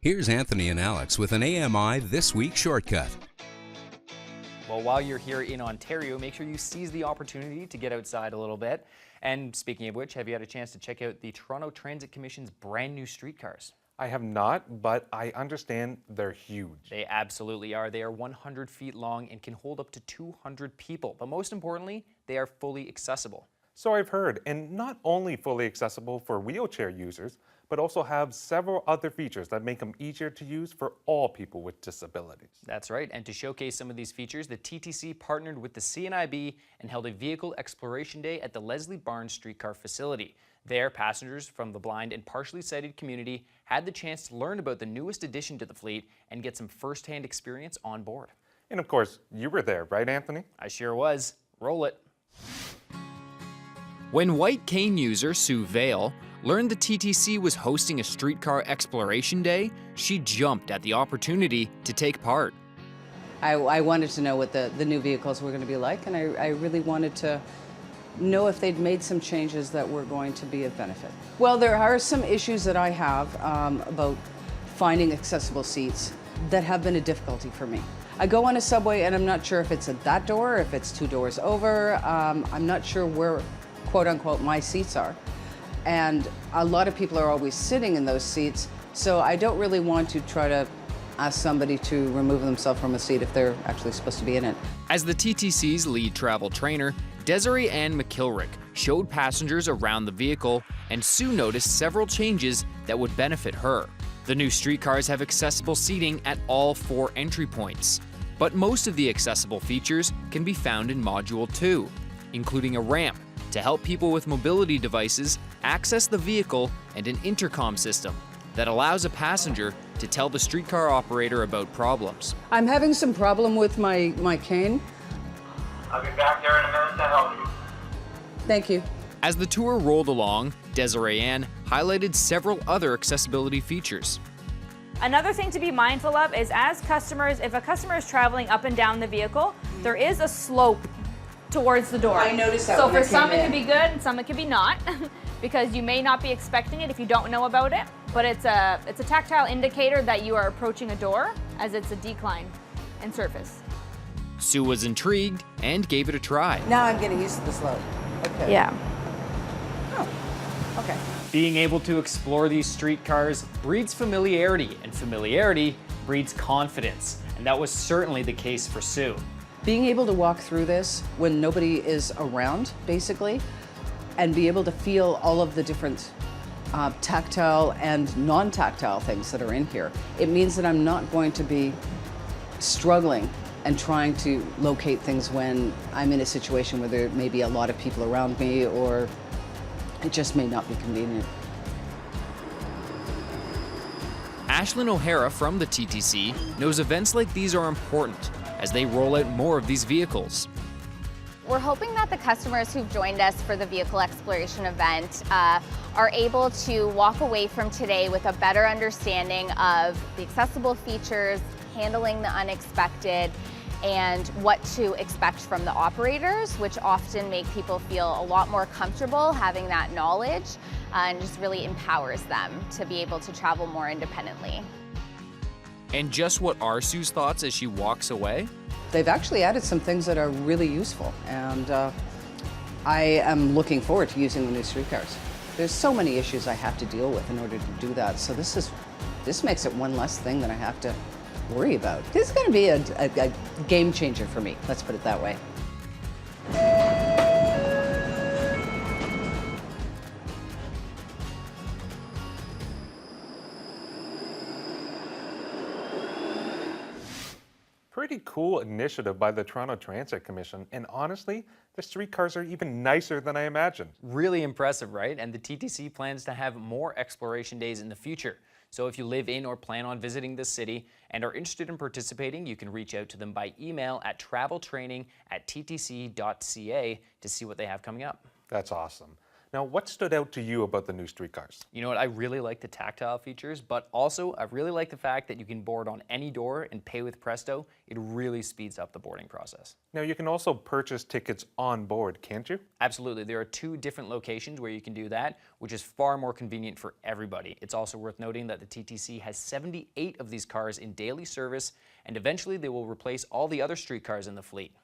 Here's Anthony and Alex with an AMI This Week shortcut. Well, while you're here in Ontario, make sure you seize the opportunity to get outside a little bit. And speaking of which, have you had a chance to check out the Toronto Transit Commission's brand new streetcars? I have not, but I understand they're huge. They absolutely are. They are 100 feet long and can hold up to 200 people. But most importantly, they are fully accessible. So I've heard, and not only fully accessible for wheelchair users, but also have several other features that make them easier to use for all people with disabilities. That's right, and to showcase some of these features, the TTC partnered with the CNIB and held a vehicle exploration day at the Leslie Barnes streetcar facility. There, passengers from the blind and partially sighted community had the chance to learn about the newest addition to the fleet and get some first-hand experience on board. And of course, you were there, right, Anthony? I sure was. Roll it. When white cane user Sue Vale learned the TTC was hosting a streetcar exploration day, she jumped at the opportunity to take part. I wanted to know what the new vehicles were going to be like, and I really wanted to know if they'd made some changes that were going to be of benefit. Well, there are some issues that I have about finding accessible seats that have been a difficulty for me. I go on a subway and I'm not sure if it's at that door, if it's 2 doors over. I'm not sure where, quote unquote, my seats are. And a lot of people are always sitting in those seats, so I don't really want to try to ask somebody to remove themselves from a seat if they're actually supposed to be in it. As the TTC's lead travel trainer, Desiree Ann McKilrick showed passengers around the vehicle, and Sue noticed several changes that would benefit her. The new streetcars have accessible seating at all 4 entry points, but most of the accessible features can be found in Module 2, including a ramp to help people with mobility devices access the vehicle and an intercom system that allows a passenger to tell the streetcar operator about problems. I'm having some problem with my cane. I'll be back there in a minute to help you. Thank you. As the tour rolled along, Desiree Ann highlighted several other accessibility features. Another thing to be mindful of is if a customer is traveling up and down the vehicle, there is a slope towards the door. I noticed that. So for some it could be good and some it could be not, because you may not be expecting it if you don't know about it. But it's a tactile indicator that you are approaching a door, as it's a decline in surface. Sue was intrigued and gave it a try. Now I'm getting used to the slope. Okay. Yeah. Oh, okay. Being able to explore these streetcars breeds familiarity, and familiarity breeds confidence. And that was certainly the case for Sue. Being able to walk through this when nobody is around, basically, and be able to feel all of the different tactile and non-tactile things that are in here, it means that I'm not going to be struggling and trying to locate things when I'm in a situation where there may be a lot of people around me, or it just may not be convenient. Ashlyn O'Hara from the TTC knows events like these are important as they roll out more of these vehicles. We're hoping that the customers who've joined us for the vehicle exploration event are able to walk away from today with a better understanding of the accessible features, handling the unexpected, and what to expect from the operators, which often make people feel a lot more comfortable having that knowledge, and just really empowers them to be able to travel more independently. And just what are Sue's thoughts as she walks away? They've actually added some things that are really useful, and I am looking forward to using the new streetcars. There's so many issues I have to deal with in order to do that, so this makes it one less thing that I have to worry about. This is going to be a game changer for me, let's put it that way. Pretty cool initiative by the Toronto Transit Commission, and honestly, the streetcars are even nicer than I imagined. Really impressive, right? And the TTC plans to have more exploration days in the future. So if you live in or plan on visiting this city and are interested in participating, you can reach out to them by email at traveltraining@ttc.ca to see what they have coming up. That's awesome. Now, what stood out to you about the new Streetcars? You know what, I really like the tactile features, but also I really like the fact that you can board on any door and pay with Presto. It really speeds up the boarding process. Now, you can also purchase tickets on board, can't you? Absolutely, there are 2 different locations where you can do that, which is far more convenient for everybody. It's also worth noting that the TTC has 78 of these cars in daily service, and eventually they will replace all the other streetcars in the fleet.